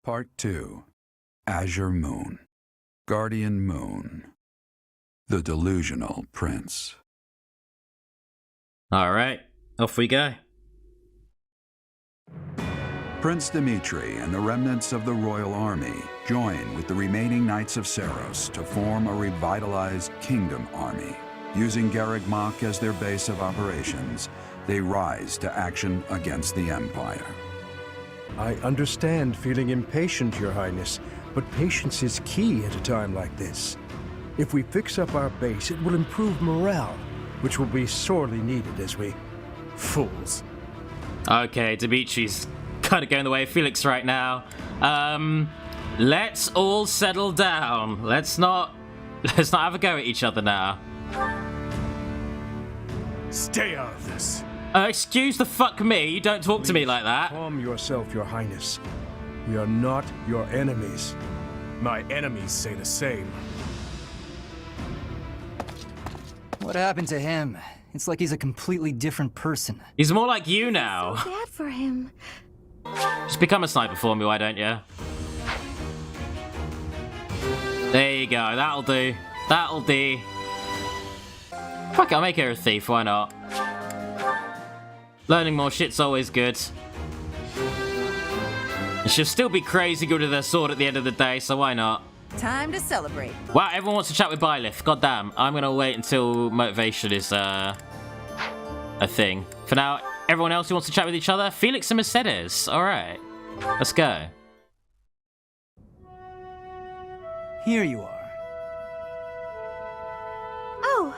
Part 2. Azure Moon. Guardian Moon. The Delusional Prince. Alright, off we go. Prince Dimitri and the remnants of the royal army join with the remaining Knights of Saros to form a revitalized kingdom army. Using Garreg Mach as their base of operations, they rise to action against the Empire. I understand feeling impatient, Your Highness, but patience is key at a time like this. If we fix up our base, it will improve morale, which will be sorely needed as we... fools. Okay, Dimitri's kind of going the way of Felix right now. Let's all settle down. Let's not have a go at each other now. Stay out of this. Excuse the fuck me, you don't talk to me like that. Calm yourself, Your Highness. We are not your enemies. My enemies say the same. What happened to him? It's like he's a completely different person. He's more like you now. So bad for him. Just become a sniper for me, why don't you? There you go, that'll do. That'll do. Fuck it, I'll make her a thief, why not? Learning more shit's always good. And she'll still be crazy good with her sword at the end of the day, so why not? Time to celebrate. Wow, everyone wants to chat with Byleth. God damn, I'm gonna wait until motivation is a thing. For now, everyone else who wants to chat with each other, Felix and Mercedes. Alright, let's go. Here you are. Oh,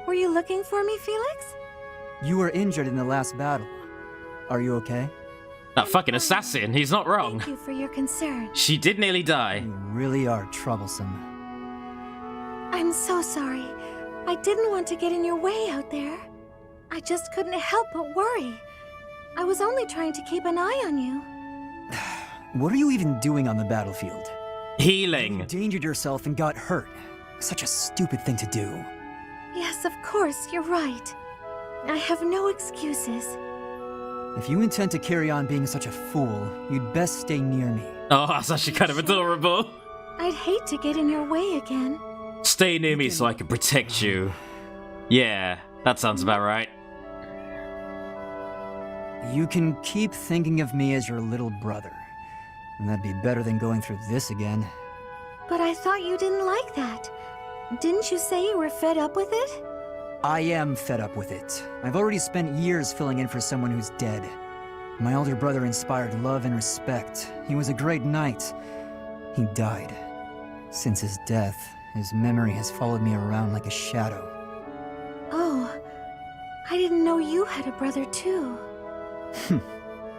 were you looking for me, Felix? You were injured in the last battle. Are you okay? That fucking assassin, he's not wrong. Thank you for your concern. She did nearly die. You really are troublesome. I'm so sorry. I didn't want to get in your way out there. I just couldn't help but worry. I was only trying to keep an eye on you. What are you even doing on the battlefield? Healing. You endangered yourself and got hurt. Such a stupid thing to do. Yes, of course, you're right. I have no excuses. If you intend to carry on being such a fool, you'd best stay near me. Oh, that's actually kind of adorable. I'd hate to get in your way again. Stay near me so I can protect you. Yeah, that sounds about right. You can keep thinking of me as your little brother. And that'd be better than going through this again. But I thought you didn't like that. Didn't you say you were fed up with it? I am fed up with it. I've already spent years filling in for someone who's dead. My older brother inspired love and respect. He was a great knight. He died. Since his death, his memory has followed me around like a shadow. Oh, I didn't know you had a brother too.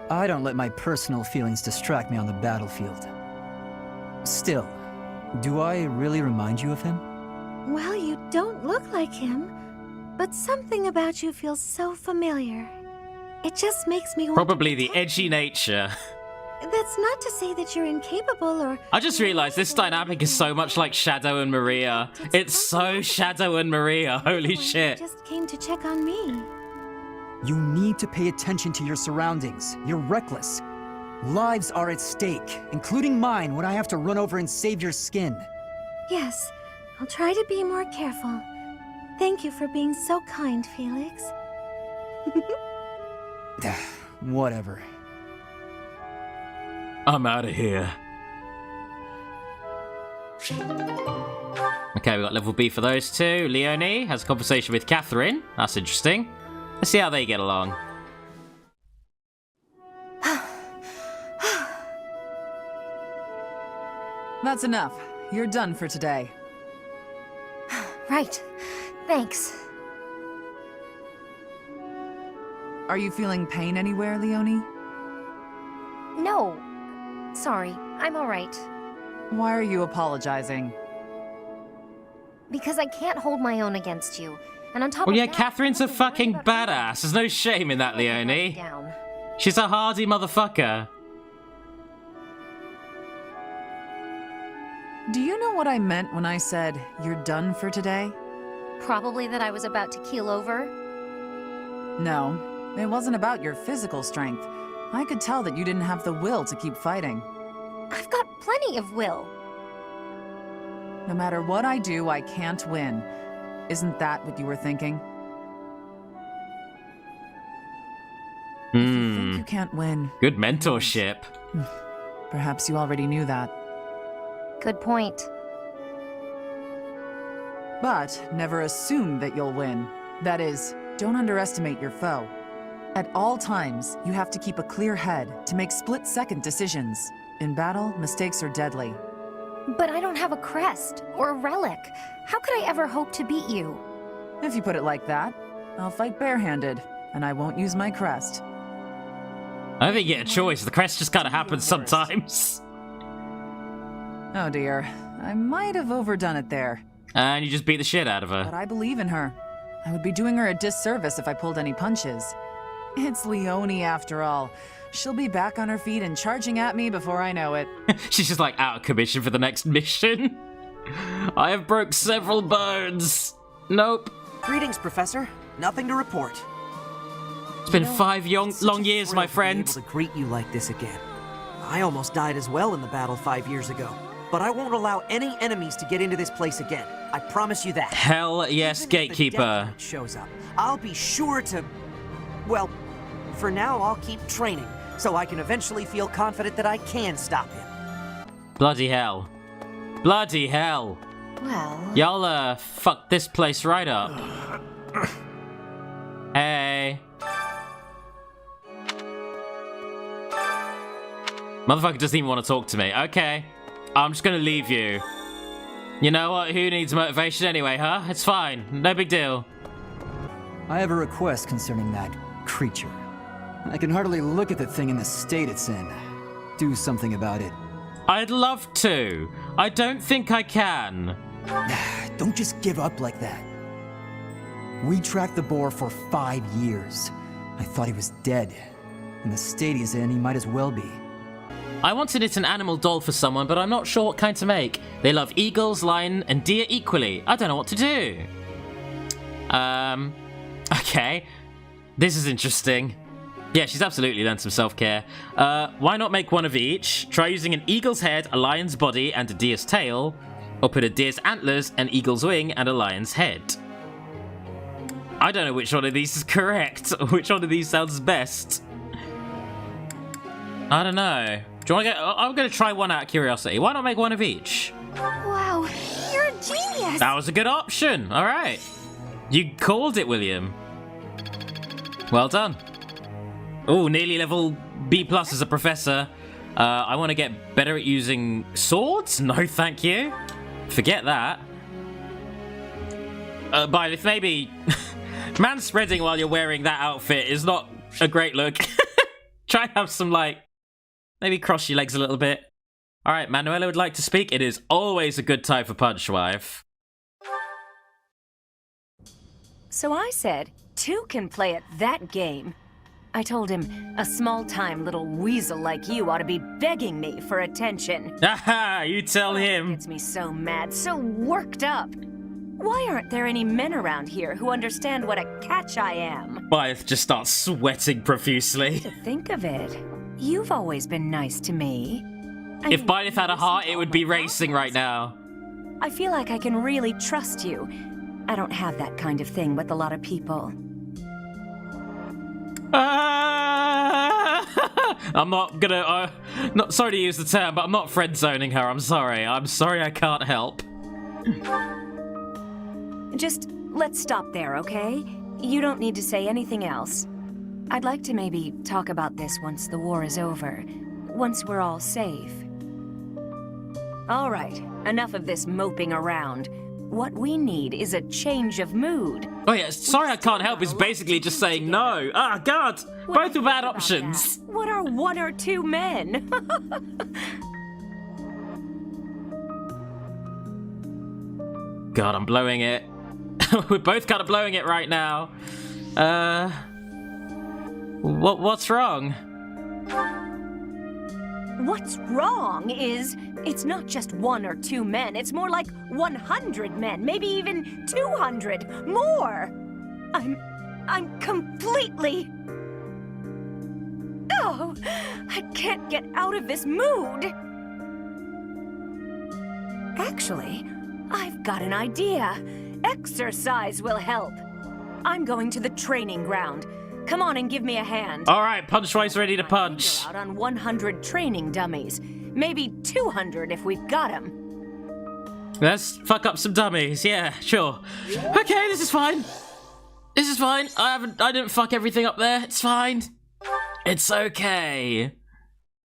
I don't let my personal feelings distract me on the battlefield. Still, do I really remind you of him? Well, you don't look like him, but something about you feels so familiar. It just makes me want Probably to the protect edgy you. nature. That's not to say that you're incapable or... I just realized this dynamic is so much like Shadow and Maria. It's so Shadow and Maria, holy shit. Just came to check on me. You need to pay attention to your surroundings. You're reckless. Lives are at stake, including mine when I have to run over and save your skin. Yes, I'll try to be more careful. Thank you for being so kind, Felix. Whatever. I'm out of here. Okay, we got level B for those two. Leonie has a conversation with Catherine. That's interesting. Let's see how they get along. That's enough. You're done for today. Right. Thanks. Are you feeling pain anywhere, Leonie? No. Sorry, I'm alright. Why are you apologizing? Because I can't hold my own against you. And on top Well, of yeah, that, Catherine's a I'm worried fucking about badass. There's no shame in that, Leonie. down. She's a hardy motherfucker. Do you know what I meant when I said, you're done for today? Probably that I was about to keel over. No, it wasn't about your physical strength. I could tell that you didn't have the will to keep fighting. I've got plenty of will. No matter what I do, I can't win. Isn't that what you were thinking? If you think you can't win, Good mentorship. perhaps you already knew that. Good point. But never assume that you'll win. That is, don't underestimate your foe. At all times, you have to keep a clear head to make split-second decisions. In battle, mistakes are deadly. But I don't have a crest or a relic. How could I ever hope to beat you? If you put it like that, I'll fight barehanded, and I won't use my crest. I don't think you get a choice. The crest just kind of happens sometimes. Oh dear, I might have overdone it there. And you just beat the shit out of But her. I believe in her. I would be doing her a disservice if I pulled any punches. It's Leonie after all. She'll be back on her feet and charging at me before I know it. She's just like out of commission for the next mission. I have broke several bones. Nope. Greetings, Professor. Nothing to report. It's been 5 long years, my friend. To be able to greet you like this again. I almost died as well in the battle 5 years ago. But I won't allow any enemies to get into this place again. I promise you that. Hell yes, Even if the Gatekeeper. Death Knight shows up, I'll be sure to... Well, for now I'll keep training, so I can eventually feel confident that I can stop him. Bloody hell. Bloody hell. Well... Y'all, fuck this place right up. Hey. Motherfucker doesn't even want to talk to me. Okay. I'm just gonna leave you. You know what? Who needs motivation anyway, huh? It's fine. No big deal. I have a request concerning that creature. I can hardly look at the thing in the state it's in. Do something about it. I'd love to. I don't think I can. Don't just give up like that. We tracked the boar for 5 years. I thought he was dead. In the state he's in, he might as well be. I wanted it an animal doll for someone, but I'm not sure what kind to make. They love eagles, lion, and deer equally. I don't know what to do. Okay. This is interesting. Yeah, she's absolutely learned some self-care. Why not make one of each? Try using an eagle's head, a lion's body, and a deer's tail. Or put a deer's antlers, an eagle's wing, and a lion's head. I don't know which one of these is correct. Which one of these sounds best. I don't know. Do you want to go? I'm going to try one out of curiosity. Why not make one of each? Wow, you're a genius! That was a good option. All right. You called it, William. Well done. Oh, nearly level B+ as a professor. I want to get better at using swords? No, thank you. Forget that. But if maybe... Man spreading while you're wearing that outfit is not a great look. Try and have some, like... Maybe cross your legs a little bit. Alright, Manuela would like to speak. It is always a good time for Punch Wife. So I said, 2 can play at that game. I told him, a small-time little weasel like you ought to be begging me for attention. Haha, you tell It him. gets me so mad, so worked up. Why aren't there any men around here who understand what a catch I am? Blythe just starts sweating profusely. To think of it, you've always been nice to me. I If mean, Blythe had a you heart, listen it to would all be my racing right problems. now. I feel like I can really trust you. I don't have that kind of thing with a lot of people. I'm not gonna, not sorry to use the term, but I'm not friend zoning her. I'm sorry. I'm sorry I can't help. Just let's stop there, okay? You don't need to say anything else. I'd like to maybe talk about this once the war is over. Once we're all safe. All right, enough of this moping around. What we need is a change of mood. Oh yeah, sorry I can't help is basically just saying no. Ah, God! Both are bad options. What are 1 or 2 men? God, I'm blowing it. We're both kind of blowing it right now. What's wrong? What's wrong is, it's not just 1 or 2 men, it's more like 100 men, maybe even 200, more! I'm completely... Oh, I can't get out of this mood! Actually, I've got an idea. Exercise will help. I'm going to the training ground. Come on and give me a hand. All right, Punchway's ready to punch. Out on 100 training dummies. Maybe 200 if we've got them. Let's fuck up some dummies. Yeah, sure. Okay, this is fine. This is fine. I didn't fuck everything up there. It's fine. It's okay.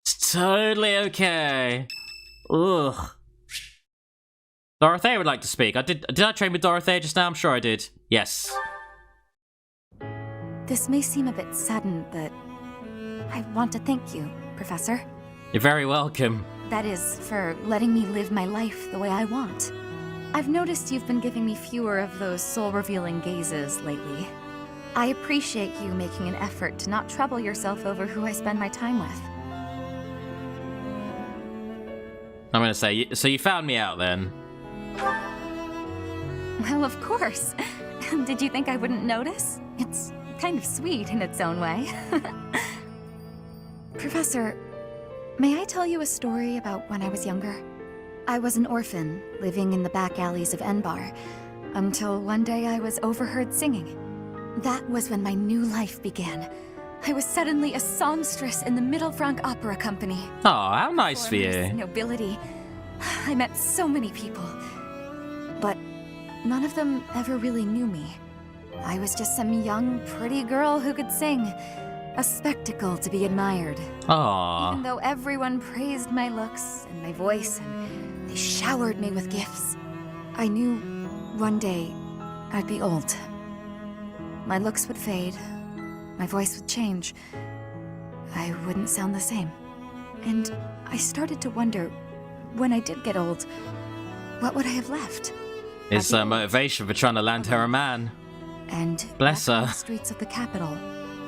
It's totally okay. Ugh. Dorothea would like to speak. Did I train with Dorothea just now? I'm sure I did. Yes. This may seem a bit sudden, but I want to thank you, Professor. You're very welcome. That is, for letting me live my life the way I want. I've noticed you've been giving me fewer of those soul-revealing gazes lately. I appreciate you making an effort to not trouble yourself over who I spend my time with. I'm gonna say, so you found me out then? Well, of course. Did you think I wouldn't notice? It's kind of sweet in its own way. Professor, may I tell you a story about when I was younger? I was an orphan, living in the back alleys of Enbar, until one day I was overheard singing. That was when my new life began. I was suddenly a songstress in the Mittelfranc Opera Company. Oh, how nice for Foreigners, you. Nobility. I met so many people, but none of them ever really knew me. I was just some young, pretty girl who could sing. A spectacle to be admired. Aww. Even though everyone praised my looks and my voice, and they showered me with gifts, I knew one day I'd be old. My looks would fade, my voice would change. I wouldn't sound the same. And I started to wonder, when I did get old, what would I have left? It's her motivation for trying to land her a man. And Bless back on her. the streets of the capital,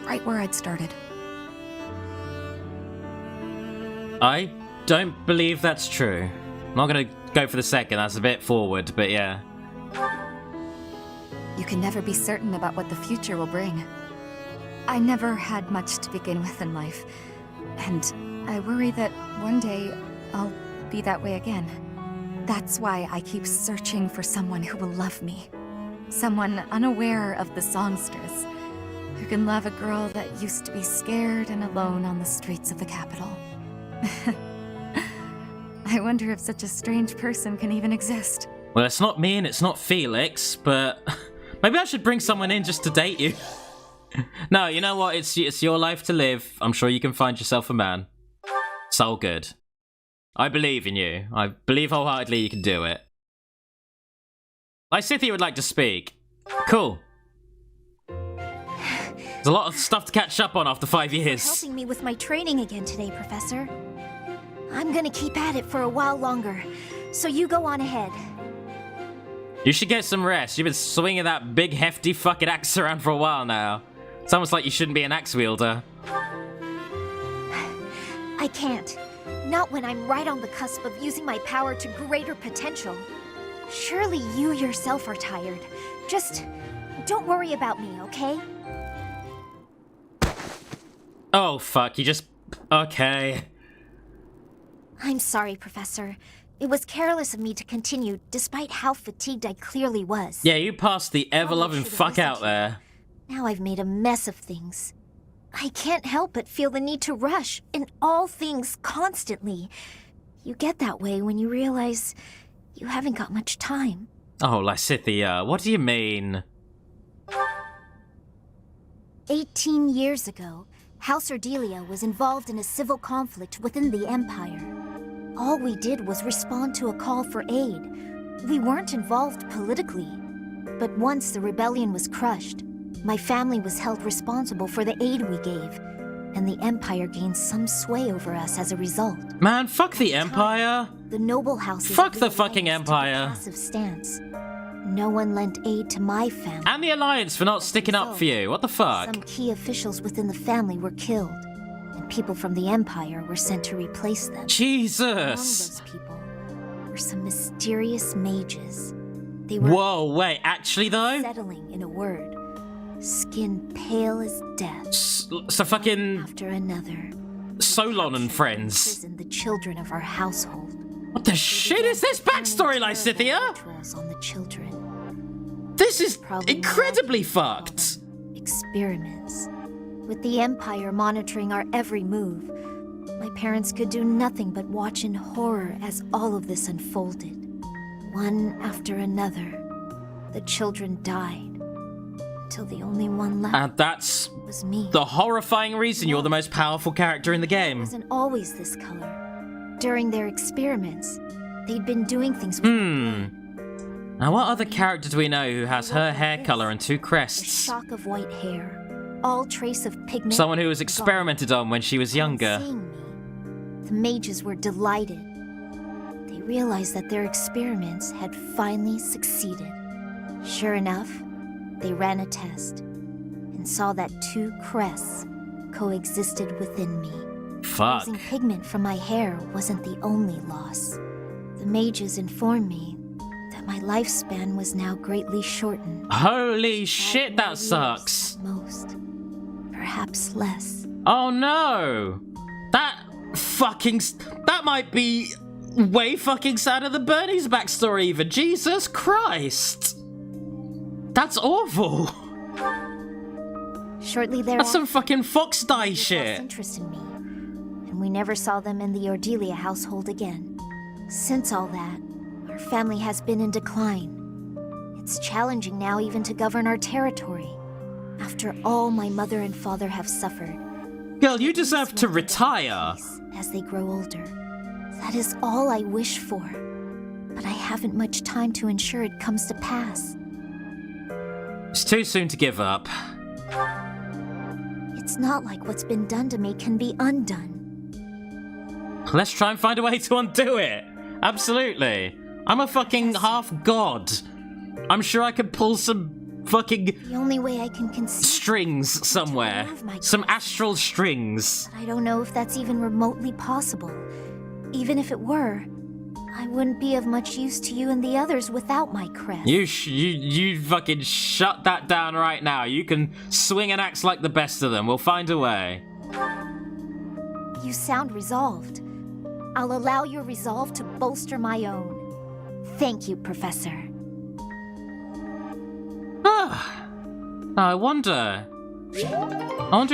right where I'd started. I don't believe that's true. I'm not gonna go for the second, that's a bit forward, but yeah. You can never be certain about what the future will bring. I never had much to begin with in life, and I worry that one day I'll be that way again. That's why I keep searching for someone who will love me. Someone unaware of the songstress, who can love a girl that used to be scared and alone on the streets of the capital. I wonder if such a strange person can even exist. Well, it's not me and it's not Felix, but maybe I should bring someone in just to date you. No, you know what? It's your life to live. I'm sure you can find yourself a man. It's all good. I believe in you. I believe wholeheartedly you can do it. Lysithea would like to speak. Cool. There's a lot of stuff to catch up on after 5 years. Helping me with my training again today, Professor. I'm gonna keep at it for a while longer, so you go on ahead. You should get some rest. You've been swinging that big, hefty fucking axe around for a while now. It's almost like you shouldn't be an axe wielder. I can't. Not when I'm right on the cusp of using my power to greater potential. Surely you yourself are tired. Just don't worry about me, okay? Oh, fuck. You just... Okay. I'm sorry, Professor. It was careless of me to continue, despite how fatigued I clearly was. Yeah, you passed the ever-loving should've fuck out listened to you. there. Now I've made a mess of things. I can't help but feel the need to rush in all things constantly. You get that way when you realize you haven't got much time. Oh, Lysithea, what do you mean? 18 years ago, House Ordelia was involved in a civil conflict within the Empire. All we did was respond to a call for aid. We weren't involved politically. But once the rebellion was crushed, my family was held responsible for the aid we gave, and the Empire gained some sway over us as a result. Man, fuck the Empire. The noble houses Fuck the of fucking Alliance took a Empire. passive stance. No one lent aid to my family. And the Alliance for not sticking up for you. What the fuck? Some key officials within the family were killed, and people from the Empire were sent to replace them. Among Jesus. those people were some mysterious mages. They were Whoa, wait, actually though? settling in a word. Skin pale as death. So fucking After another. Solon and friends. Imprisoned the children of our household. What the shit is this backstory, Lysithia? Controls on the children. This is Probably incredibly more fucked. Experiments. With the Empire monitoring our every move, my parents could do nothing but watch in horror as all of this unfolded. One after another, the children died, until the only one left And that's was me. the horrifying reason you're the most powerful character in the It game. wasn't always this color. During their experiments, they'd been doing things with my blood. Now, what other character do we know who has her hair color and two A crests? shock of white hair, all trace of pigment. Someone who was gone. experimented on when she was Upon younger. seeing me, the mages were delighted. They realized that their experiments had finally succeeded. Sure enough, they ran a test and saw that two crests coexisted within me. Fuck. Losing pigment from my hair wasn't the only loss. The mages informed me that my lifespan was now greatly shortened. Holy shit, 5 that more sucks. years at most, perhaps less. Oh no! That might be way fucking sadder than Bernie's backstory even. Jesus Christ! That's awful. Shortly That's thereafter, some fucking Fox Die they lost shit. interest in me, and we never saw them in the Ordelia household again. Since all that, our family has been in decline. It's challenging now even to govern our territory. After all my mother and father have suffered, Girl, you deserve to retire. as they grow older. That is all I wish for. But I haven't much time to ensure it comes to pass. It's too soon to give up. It's not like what's been done to me can be undone. Let's try and find a way to undo it. Absolutely. I'm a fucking half god. I'm sure I could pull some fucking The only way I can conceive, strings somewhere. Some astral strings. but I don't know if that's even remotely possible. Even if it were, I wouldn't be of much use to you and the others without my crest. You fucking shut that down right now. You can swing an axe like the best of them. We'll find a way. You sound resolved. I'll allow your resolve to bolster my own. Thank you, Professor. I wonder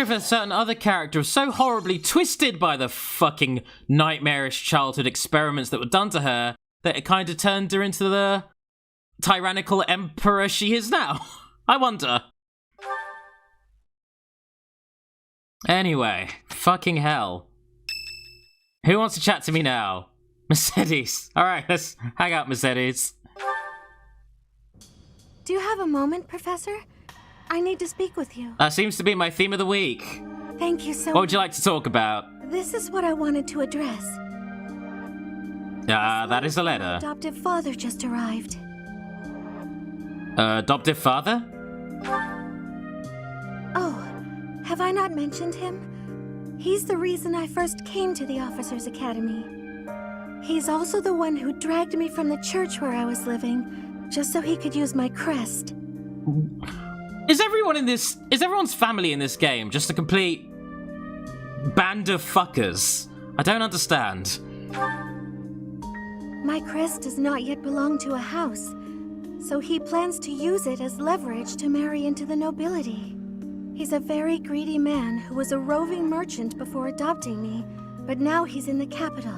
if a certain other character is so horribly twisted by the fucking nightmarish childhood experiments that were done to her that it kind of turned her into the tyrannical emperor she is now. I wonder. Anyway, fucking hell. Who wants to chat to me now? Mercedes. Alright, let's hang out, Mercedes. Do you have a moment, Professor? I need to speak with you. That seems to be my theme of the week. Thank you so What would you like to talk about? This is what I wanted to address. That is a My letter. adoptive father just arrived. Adoptive father? Oh, have I not mentioned him? He's the reason I first came to the Officers' Academy. He's also the one who dragged me from the church where I was living, just so he could use my crest. Is everyone's family in this game just a complete band of fuckers? I don't understand. My crest does not yet belong to a house, so he plans to use it as leverage to marry into the nobility. He's a very greedy man who was a roving merchant before adopting me, but now he's in the capital.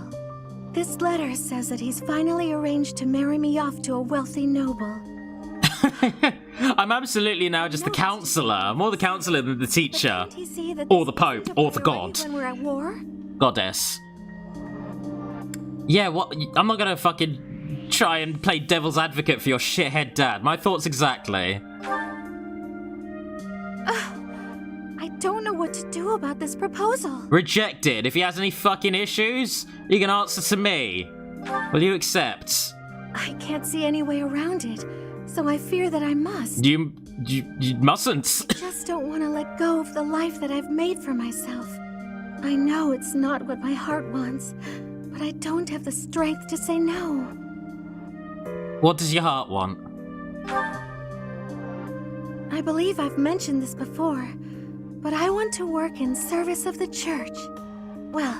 This letter says that he's finally arranged to marry me off to a wealthy noble. I'm absolutely now just the counselor. I'm more the counselor than the teacher. But can't he see that Or this the Pope, isn't a or the priority God. when we're at war? Goddess. Yeah, what? I'm not gonna fucking try and play devil's advocate for your shithead dad. My thoughts exactly. I don't know what to do about this proposal. Rejected. If he has any fucking issues, you can answer to me. Will you accept? I can't see any way around it, so I fear that I must. You mustn't. I just don't want to let go of the life that I've made for myself. I know it's not what my heart wants, but I don't have the strength to say no. What does your heart want? I believe I've mentioned this before, but I want to work in service of the church. Well,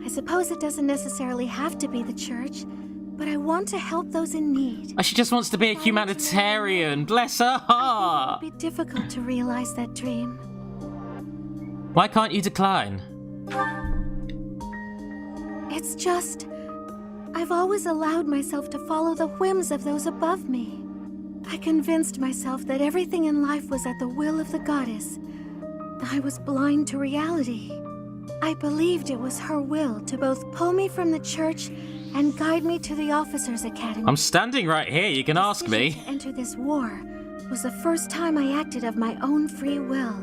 I suppose it doesn't necessarily have to be the church, but I want to help those in need. She just wants to be a humanitarian. Bless her heart. It would be difficult to realize that dream. Why can't you decline? It's just, I've always allowed myself to follow the whims of those above me. I convinced myself that everything in life was at the will of the goddess. I was blind to reality. I believed it was her will to both pull me from the church and guide me to the officers' academy. I'm standing right here, you can ask me. To enter this war was the first time I acted of my own free will.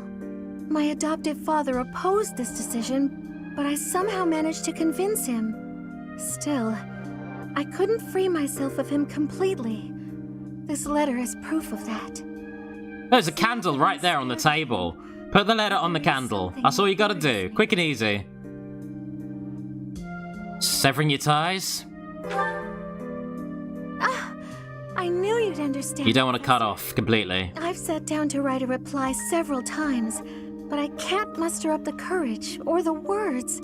My adoptive father opposed this decision, but I somehow managed to convince him. Still, I couldn't free myself of him completely. This letter is proof of that. There's a candle right there on the table. Put the letter on the candle. That's all you gotta do. Quick and easy. Severing your ties? Ah, I knew you'd understand. You don't want to cut off completely. I've sat down to write a reply several times, but I can't muster up the courage or the words.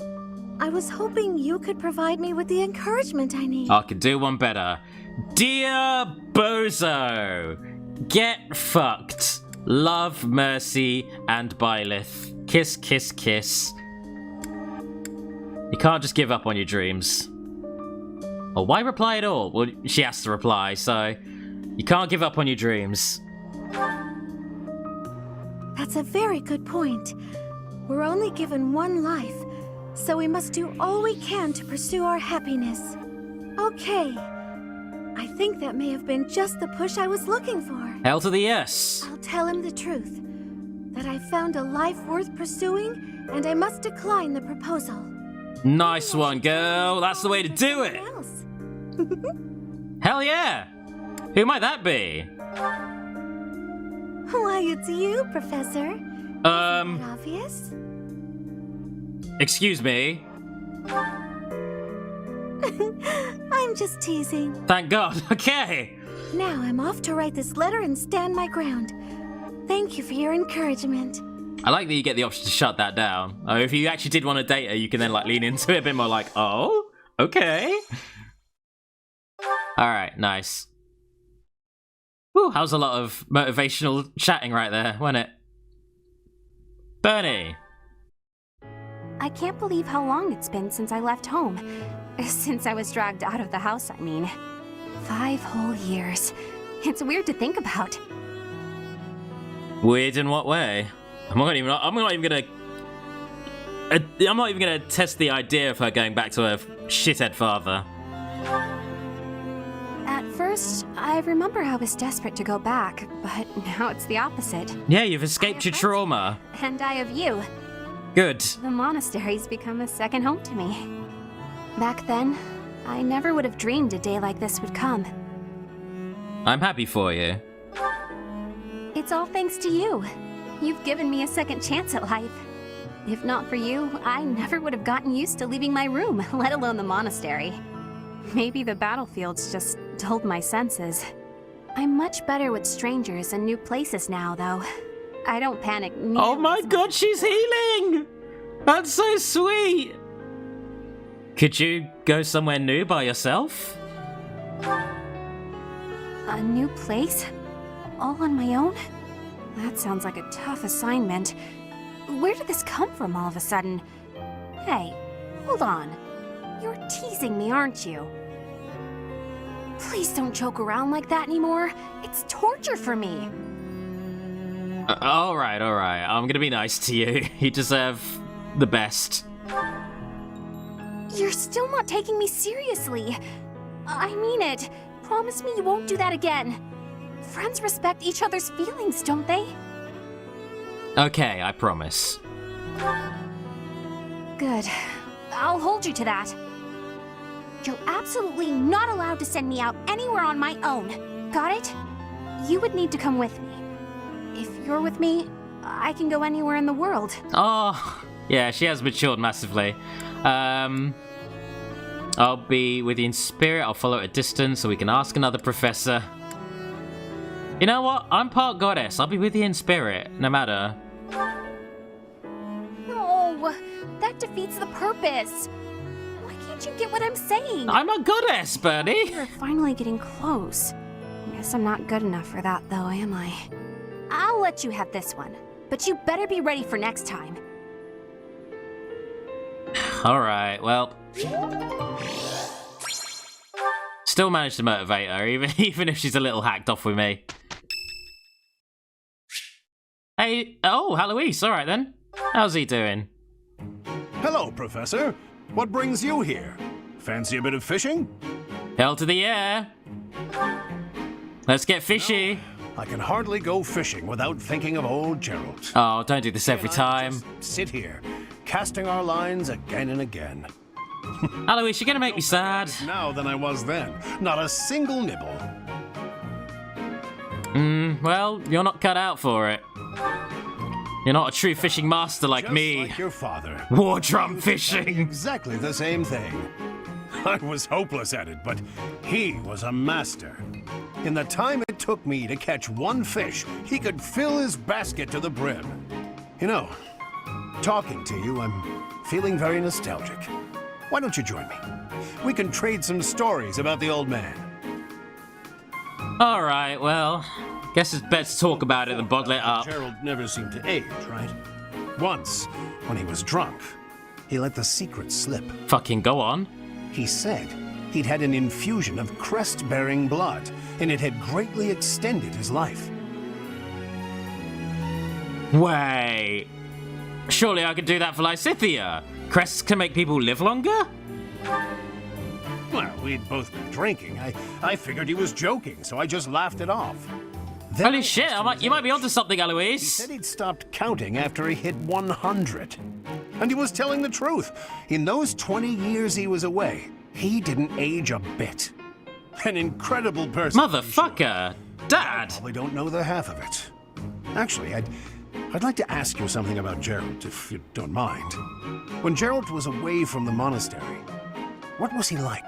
I was hoping you could provide me with the encouragement I need. I could do one better. Dear Bozo, get fucked. Love, Mercy, and Byleth. Kiss, kiss, kiss. You can't just give up on your dreams. Well, why reply at all? Well, she has to reply, so you can't give up on your dreams. That's a very good point. We're only given one life, so we must do all we can to pursue our happiness. Okay. I think that may have been just the push I was looking for. Hell to the yes. I'll tell him the truth. That I found a life worth pursuing, and I must decline the proposal. Nice one, girl. That's the way to do it. Hell yeah. Who might that be? Why, it's you, Professor. Isn't that obvious? Excuse me. I'm just teasing. Thank God. Okay. Now I'm off to write this letter and stand my ground. Thank you for your encouragement. I like that you get the option to shut that down. If you actually did want to date her, you can then like lean into it a bit more like, oh, okay. All right, nice. Whew, that was a lot of motivational chatting right there, wasn't it? Bernie. I can't believe how long it's been since I left home. Since I was dragged out of the house, I mean. 5 whole years. It's weird to think about. Weird in what way? I'm not even gonna test the idea of her going back to her shithead father. At first, I remember I was desperate to go back, but now it's the opposite. Yeah, you've escaped your trauma. And I of you. Good. The monastery's become a second home to me. Back then, I never would have dreamed a day like this would come. I'm happy for you. It's all thanks to you. You've given me a second chance at life. If not for you, I never would have gotten used to leaving my room, let alone the monastery. Maybe the battlefield's just dulled my senses. I'm much better with strangers and new places now, though. I don't panic nearly Oh my as God, she's healing! That's so sweet! Could you go somewhere new by yourself? A new place? All on my own? That sounds like a tough assignment. Where did this come from all of a sudden? Hey, hold on. You're teasing me, aren't you? Please don't joke around like that anymore. It's torture for me. Alright. I'm gonna be nice to you. You deserve the best. You're still not taking me seriously. I mean it. Promise me you won't do that again. Friends respect each other's feelings, don't they? Okay, I promise. Good. I'll hold you to that. You're absolutely not allowed to send me out anywhere on my own. Got it? You would need to come with me. If you're with me, I can go anywhere in the world. Oh, yeah, she has matured massively. I'll be with you in spirit. I'll follow at a distance so we can ask another professor. You know what? I'm part goddess. I'll be with you in spirit, no matter. No, that defeats the purpose. Don't you get what I'm saying? I'm a goddess, Bernie. You're finally getting close. Guess I'm not good enough for that, though, am I? I'll let you have this one, but you better be ready for next time. Alright, well. Still managed to motivate her, even if she's a little hacked off with me. Hey, oh, Heloise, alright then. How's he doing? Hello, Professor. What brings you here? Fancy a bit of fishing? Hell to the air. Let's get fishy. No, I can hardly go fishing without thinking of old Gerald. Oh, don't do this every time. Just sit here, casting our lines again and again. Heloise, you're gonna make me sad. Now than I was then. Not a single nibble. Well, you're not cut out for it. You're not a true fishing master like Just me. like your father. War drum fishing. Exactly the same thing. I was hopeless at it, but he was a master. In the time it took me to catch one fish, he could fill his basket to the brim. You know, talking to you, I'm feeling very nostalgic. Why don't you join me? We can trade some stories about the old man. Alright, well, guess it's better to talk about it than bottle it up. Gerald never seemed to age, right? Once, when he was drunk, he let the secret slip. Fucking go on. He said he'd had an infusion of crest-bearing blood, and it had greatly extended his life. Wait. Surely I could do that for Lysithea. Crests can make people live longer? Well, we'd both been drinking. I figured he was joking, so I just laughed it off. Then Holy I shit, asked him you might be his onto something, He Eloise. said he'd stopped counting after he hit 100. And he was telling the truth. In those 20 years he was away, he didn't age a bit. An incredible person. Motherfucker. Dad. Probably don't know the half of it. Actually, I'd like to ask you something about Gerald, if you don't mind. When Gerald was away from the monastery, what was he like?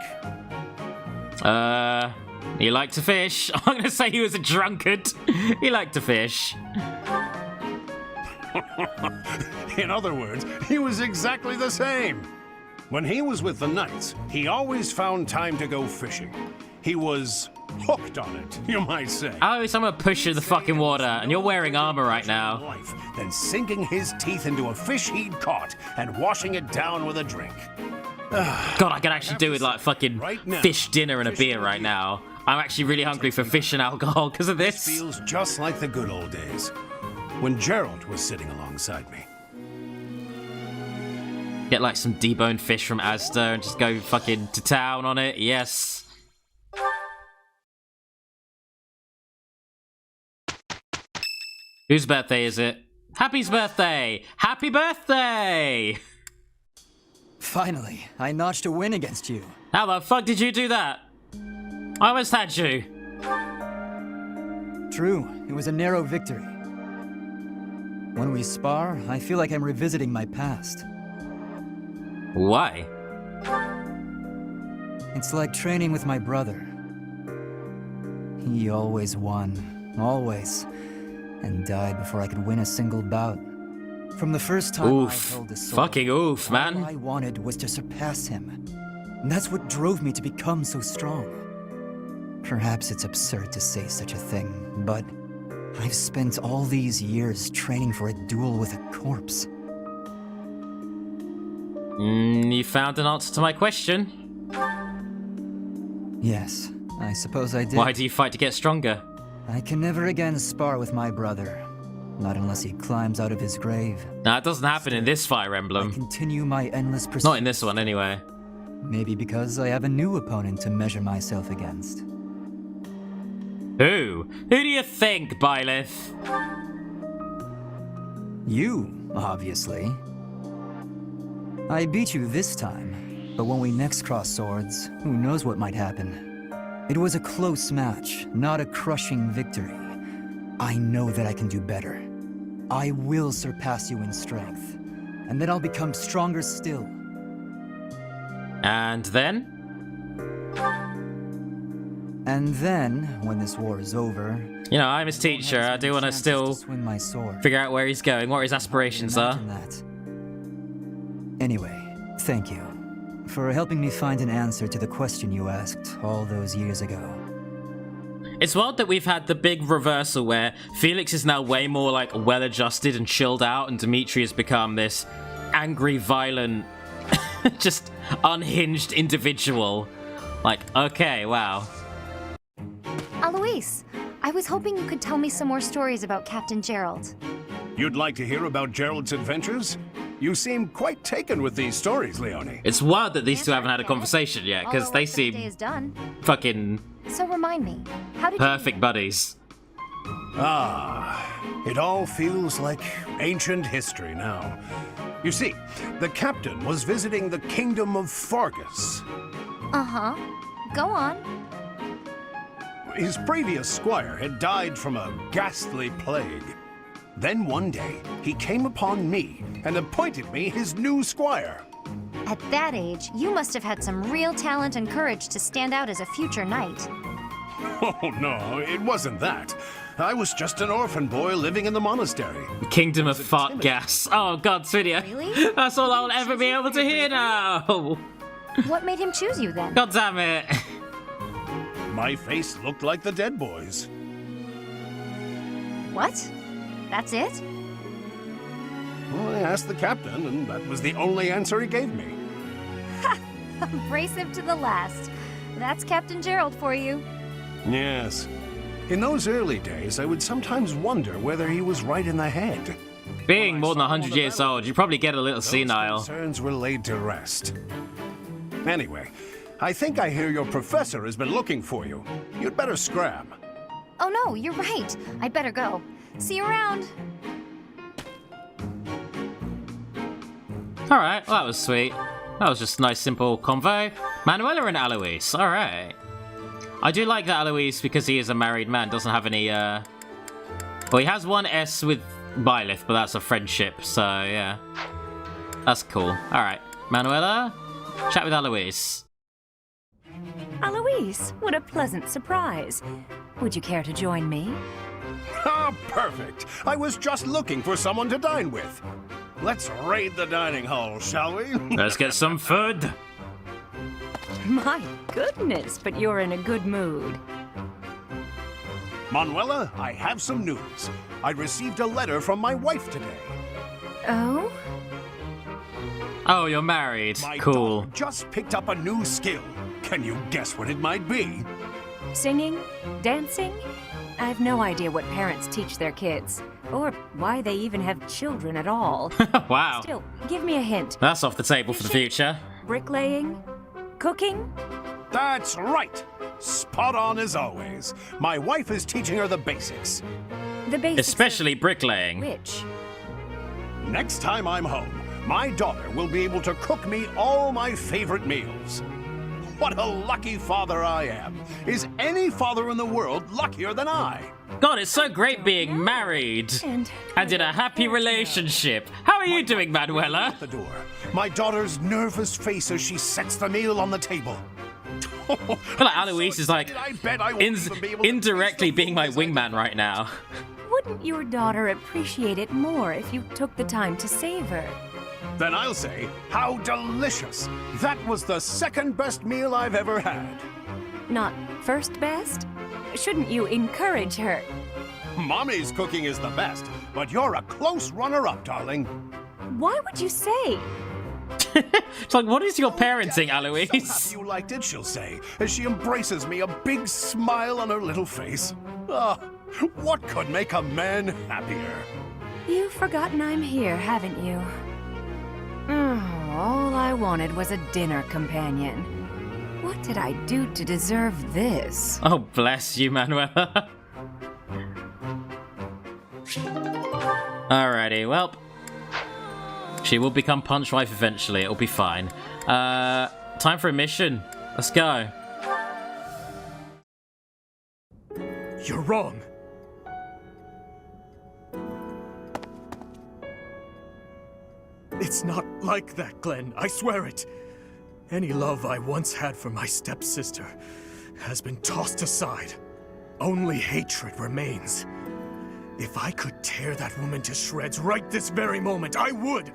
He liked to fish. I'm gonna say he was a drunkard. He liked to fish. In other words, he was exactly the same. When he was with the Knights, he always found time to go fishing. He was hooked on it, you might say. Alois, I'm gonna push you in the fucking water, and you're wearing armor right now. Life, then sinking his teeth into a fish he'd caught and washing it down with a drink. God, I could actually do with like fucking Right now, fish dinner and a beer fishing right now. I'm actually really hungry for fish and alcohol because of this. Feels just like the good old days, when Gerald was sitting alongside me. Get like some deboned fish from Asda and just go fucking to town on it. Yes. Whose birthday is it? Happy's birthday! Happy birthday! Finally, I notched a win against you. How the fuck did you do that? I almost had you. True, it was a narrow victory. When we spar, I feel like I'm revisiting my past. Why? It's like training with my brother. He always won, always, and died before I could win a single bout. From the first time I held the sword, fucking oof, man. all I wanted was to surpass him. And that's what drove me to become so strong. Perhaps it's absurd to say such a thing, but I've spent all these years training for a duel with a corpse. You found an answer to my question. Yes, I suppose I did. Why do you fight to get stronger? I can never again spar with my brother. Not unless he climbs out of his grave. Nah, it doesn't happen in this Fire I Emblem. continue my endless pursuit. Not in this one, anyway. Maybe because I have a new opponent to measure myself against. Who? Who do you think, Byleth? You, obviously. I beat you this time, but when we next cross swords, who knows what might happen. It was a close match, not a crushing victory. I know that I can do better. I will surpass you in strength, and then I'll become stronger still. And then? And then, when this war is over, You know, I'm his teacher. I do want to still swing my sword. figure out where he's going, what his aspirations are. Imagine that. Anyway, thank you. for helping me find an answer to the question you asked all those years ago. It's wild that we've had the big reversal where Felix is now way more like well-adjusted and chilled out, and Dimitri has become this angry, violent, just unhinged individual. Like, okay, wow. Alois, I was hoping you could tell me some more stories about Captain Gerald. You'd like to hear about Gerald's adventures? You seem quite taken with these stories, Leonie. It's wild that these two haven't had a conversation yet, because they seem fucking So remind me, how did perfect buddies. It all feels like ancient history now. You see, the captain was visiting the kingdom of Fargus. Uh-huh. Go on. His previous squire had died from a ghastly plague. Then one day, he came upon me and appointed me his new squire. At that age, you must have had some real talent and courage to stand out as a future knight. Oh, no, it wasn't that. I was just an orphan boy living in the monastery. Kingdom of Fart Gas. Oh god, Swidia. Really? That's all I'll ever be able to hear now. What made him choose you then? God damn it. My face looked like the dead boys. What? That's it? Well, I asked the captain, and that was the only answer he gave me. Ha! Abrasive to the last. That's Captain Gerald for you. Yes. In those early days, I would sometimes wonder whether he was right in the head. Being more than 100 years old, you probably get a little senile. Those concerns were laid to rest. Anyway, I think I hear your professor has been looking for you. You'd better scram. Oh no, you're right. I'd better go. See you around. Alright, well that was sweet. That was just a nice simple convo. Manuela and Alois, alright. I do like that Alois, because he is a married man, doesn't have any, well, he has one S with Byleth, but that's a friendship, so yeah. That's cool. Alright, Manuela, chat with Alois. Alois, what a pleasant surprise. Would you care to join me? Ah, perfect. I was just looking for someone to dine with. Let's raid the dining hall, shall we? Let's get some food. My goodness, but you're in a good mood. Manuela, I have some news. I received a letter from my wife today. Oh? Oh, you're married. My Cool. daughter just picked up a new skill. Can you guess what it might be? Singing? Dancing? I have no idea what parents teach their kids, or why they even have children at all. Wow. Still, give me a hint. That's off the table for the future. Bricklaying? Cooking? That's right. Spot on as always. My wife is teaching her the basics. The basics. Especially bricklaying. Which? Next time I'm home, my daughter will be able to cook me all my favorite meals. What a lucky father I am. Is any father in the world luckier than I? God, it's so great being married and in a happy relationship. How are you doing, Manuela? At the door. My daughter's nervous face as she sets the meal on the table. I feel like Alois is like indirectly being my wingman right now. Wouldn't your daughter appreciate it more if you took the time to savor? Then I'll say, how delicious! That was the second best meal I've ever had. Not first best? Shouldn't you encourage her? Mommy's cooking is the best, but you're a close runner-up, darling. Why would you say? It's like, what is your parenting, Alois? So happy you liked it, she'll say, as she embraces me, a big smile on her little face. Ah, what could make a man happier? You've forgotten I'm here, haven't you? All I wanted was a dinner companion. What did I do to deserve this? Oh, bless you, Manuela. Alrighty, well. She will become Punch Wife eventually, it'll be fine. Time for a mission. Let's go. You're wrong. It's not like that, Glenn. I swear it. Any love I once had for my stepsister has been tossed aside. Only hatred remains. If I could tear that woman to shreds right this very moment, I would.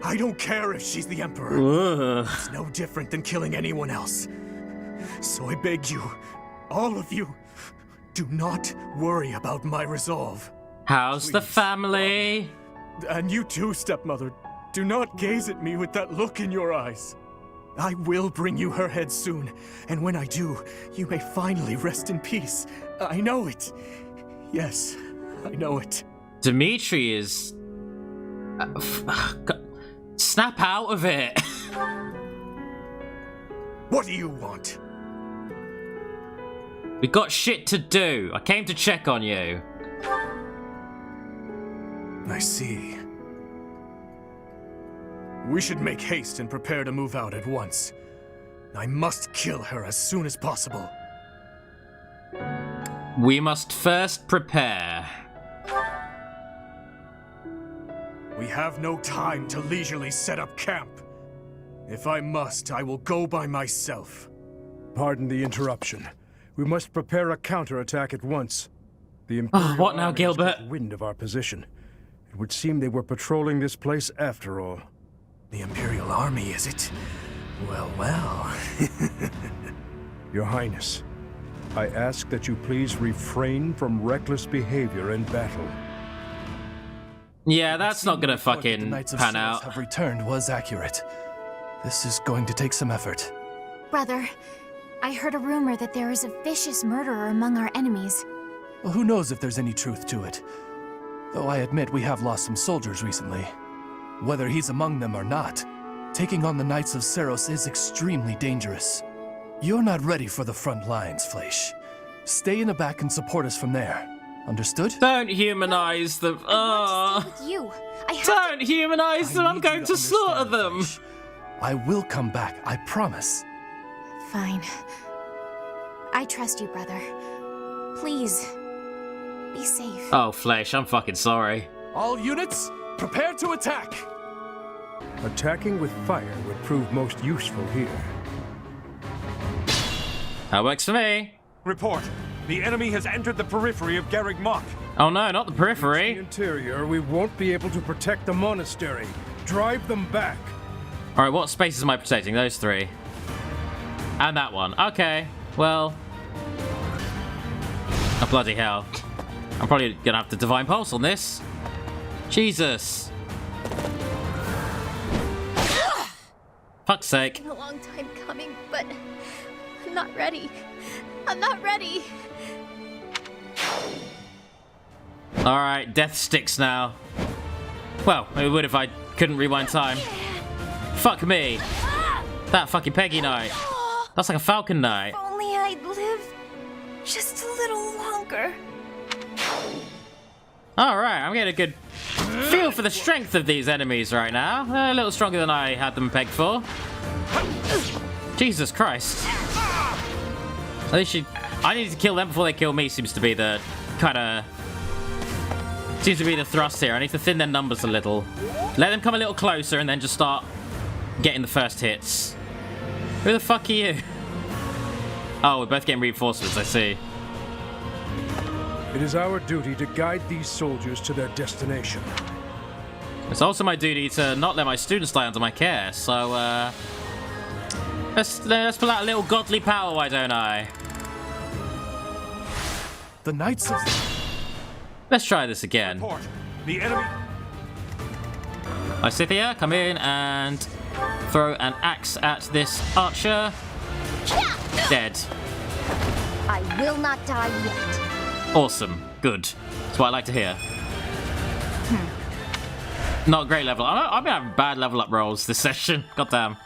I don't care if she's the Emperor. Ugh. It's no different than killing anyone else. So I beg you, all of you, do not worry about my resolve. How's the Please. family? And you too, stepmother. Do not gaze at me with that look in your eyes. I will bring you her head soon, and when I do, you may finally rest in peace. I know it. Yes, I know it. Dimitri is... Snap out of it. What do you want? We got shit to do. I came to check on you. I see. We should make haste and prepare to move out at once. I must kill her as soon as possible. We must first prepare. We have no time to leisurely set up camp. If I must, I will go by myself. Pardon the interruption. We must prepare a counterattack at once. The Imperial what now, Army has Gilbert? got wind of our position. It would seem they were patrolling this place after all. The Imperial Army, is it? Well, well. Your Highness, I ask that you please refrain from reckless behavior in battle. Yeah, that's not gonna fucking the Knights of pan Ceros out. have returned was accurate. This is going to take some effort. Brother, I heard a rumor that there is a vicious murderer among our enemies. Well, who knows if there's any truth to it? Though I admit we have lost some soldiers recently. Whether he's among them or not, taking on the Knights of Ceros is extremely dangerous. You're not ready for the front lines, Fleisch. Stay in the back and support us from there. Understood? Don't humanize them. With you, Don't humanize them. I'm going to slaughter them. Fleisch. I will come back, I promise. Fine. I trust you, brother. Please, be safe. Oh, Flesh, I'm fucking sorry. All units, prepare to attack! Attacking with fire would prove most useful here. That works for me. Report. The enemy has entered the periphery of Garreg Mach. Oh no, not the In periphery. the interior, we won't be able to protect the monastery. Drive them back. Alright, what spaces am I protecting? Those three. And that one. Okay, well... Oh, bloody hell. I'm probably gonna have to Divine Pulse on this. Jesus. Fuck's sake. It's been a long time coming, but I'm not ready. I'm not ready. Alright, death sticks now. Well, it would if I couldn't rewind time. Fuck me. That fucking Peggy Knight. That's like a Falcon Knight. If only I'd lived just a little longer. Alright, I'm getting a good feel for the strength of these enemies right now. They're a little stronger than I had them pegged for. Jesus Christ. I need to kill them before they kill me, seems to be the thrust here. I need to thin their numbers a little. Let them come a little closer and then just start getting the first hits. Who the fuck are you? Oh, we're both getting reinforcements, I see. It is our duty to guide these soldiers to their destination. It's also my duty to not let my students die under my care, so, let's pull out a little godly power, why don't I? The Knights of... Let's try this again. Report. The enemy... Lysithia, come in and throw an axe at this archer. Dead. I will not die yet. Awesome. Good. That's what I like to hear. Not great level. I've been having bad level up rolls this session. Goddamn.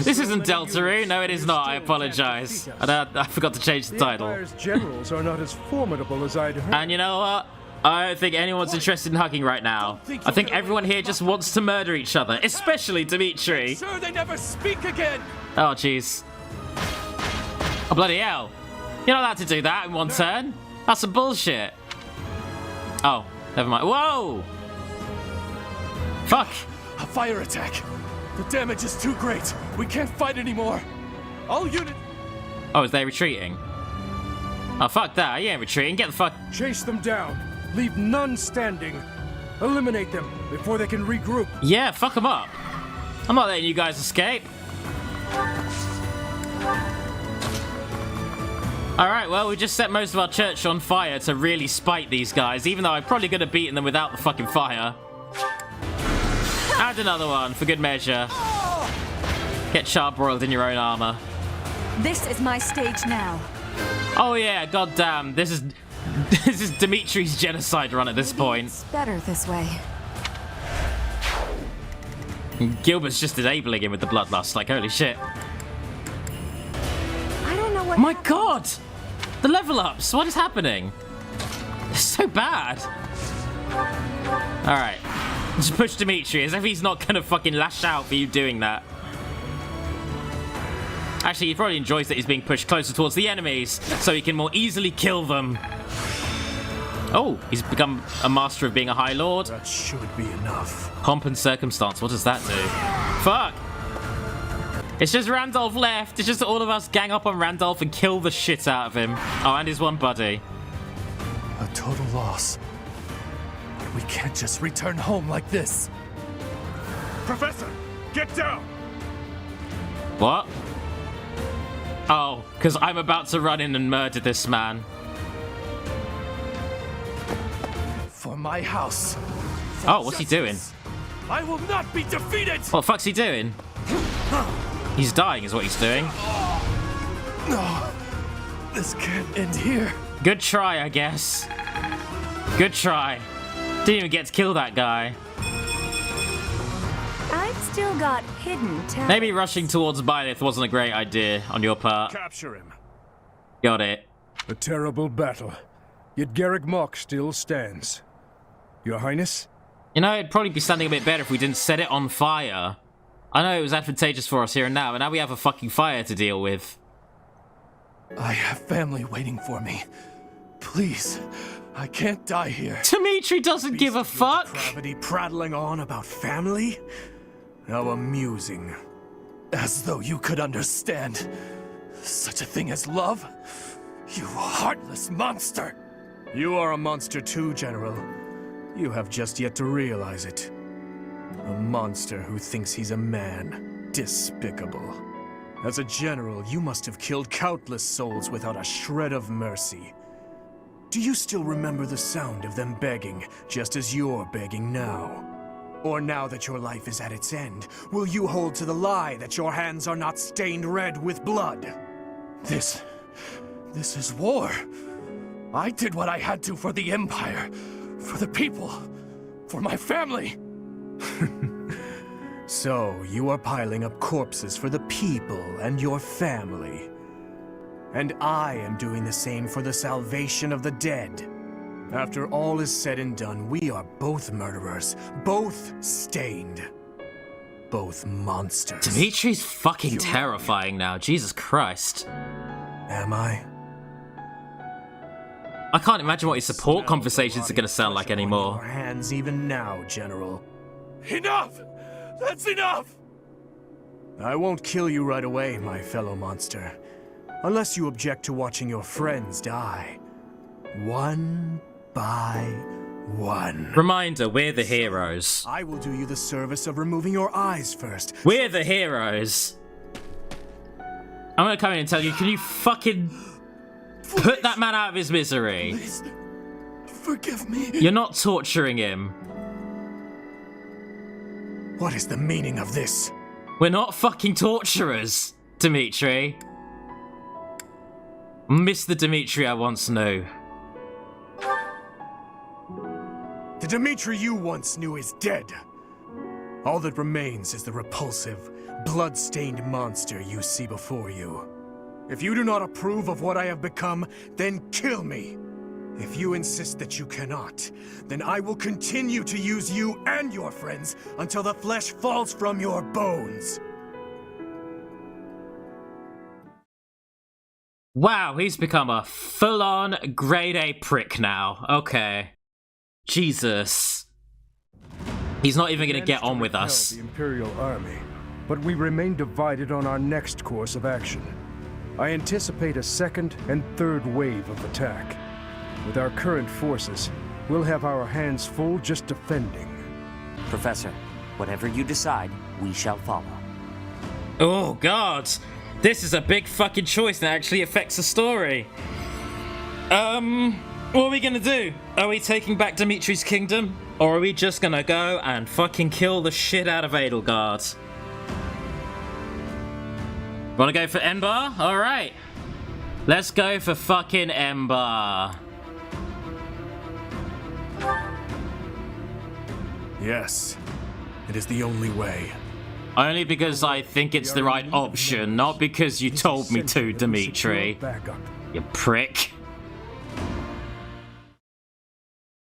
This isn't Deltarune. No, it is not. I apologize. I forgot to change the title. Empire's generals are not as formidable as I'd heard. And you know what? I don't think anyone's interested in hugging right now. I think everyone here just wants to murder each other, especially Dimitri. Sure, they never speak again! Oh, jeez. Oh, bloody hell. You're not allowed to do that in one turn. That's some bullshit. Oh, never mind. Whoa! Fuck. A fire attack! The damage is too great! We can't fight anymore! All units... Oh, is they retreating? Oh, fuck that. You ain't retreating. Get the fuck... Chase them down. Leave none standing. Eliminate them before they can regroup. Yeah, fuck them up. I'm not letting you guys escape. Alright, well, we just set most of our church on fire to really spite these guys, even though I probably could have beaten them without the fucking fire. And another one, for good measure. Get charbroiled in your own armor. This is my stage now. Oh yeah, goddamn, this is Dimitri's genocide run at this point. It's better this way. Gilbert's just enabling him with the bloodlust, like holy shit. I don't know what. My god! The level ups, what is happening? It's so bad. Alright. Just push Dimitri as if he's not gonna fucking lash out for you doing that. Actually, he probably enjoys that he's being pushed closer towards the enemies so he can more easily kill them. Oh, he's become a master of being a High Lord. That should be enough. Pomp and circumstance, what does that do? Fuck! It's just Randolph left. It's just all of us gang up on Randolph and kill the shit out of him. Oh, and his one buddy. A total loss. We can't just return home like this. Professor, get down! What? Oh, because I'm about to run in and murder this man. For my house. Oh, what's he doing? I will not be defeated! What the fuck's he doing? He's dying is what he's doing. No, this can't end here. Good try, I guess. Good try. Didn't even get to kill that guy. I've still got hidden talents. Maybe rushing towards Byleth wasn't a great idea on your part. Capture him. Got it. A terrible battle. Yet Garrick Mach still stands. Your Highness? You know, it'd probably be standing a bit better if we didn't set it on fire. I know it was advantageous for us here and now, but now we have a fucking fire to deal with. I have family waiting for me. Please, I can't die here. Dimitri doesn't give a fuck. Depravity prattling on about family? How amusing. As though you could understand such a thing as love? You heartless monster! You are a monster too, General. You have just yet to realize it. A monster who thinks he's a man. Despicable. As a general, you must have killed countless souls without a shred of mercy. Do you still remember the sound of them begging, just as you're begging now? Or now that your life is at its end, will you hold to the lie that your hands are not stained red with blood? This is war. I did what I had to for the Empire, for the people, for my family. So, you are piling up corpses for the people and your family. And I am doing the same for the salvation of the dead. After all is said and done, we are both murderers, both stained, both monsters. Dimitri's fucking terrifying now, Jesus Christ. Am I? I can't imagine what his support conversations are going to sound like anymore. Your hands even now, General. Enough! That's enough! I won't kill you right away, my fellow monster. Unless you object to watching your friends die. One by one. Reminder, we're the heroes. I will do you the service of removing your eyes first. We're the heroes. I'm going to come in and tell you, can you fucking put that man out of his misery? Please, forgive me. You're not torturing him. What is the meaning of this? We're not fucking torturers, Dimitri. Miss the Dimitri I once knew. The Dimitri you once knew is dead. All that remains is the repulsive, blood-stained monster you see before you. If you do not approve of what I have become, then kill me. If you insist that you cannot, then I will continue to use you and your friends until the flesh falls from your bones. Wow, he's become a full-on grade A prick now. Okay. Jesus. He's not even going to get on with us. The Imperial Army, but we remain divided on our next course of action. I anticipate a second and third wave of attack. With our current forces, We'll have our hands full just defending. Professor, whatever you decide, we shall follow. Oh, God. This is a big fucking choice that actually affects the story. What are we gonna do? Are we taking back Dimitri's kingdom? Or are we just gonna go and fucking kill the shit out of Edelgard? Wanna go for Ember? Alright. Let's go for fucking Ember. Yes, it is the only way. Only because I think it's the right option, not because you told me to, Dimitri. You prick.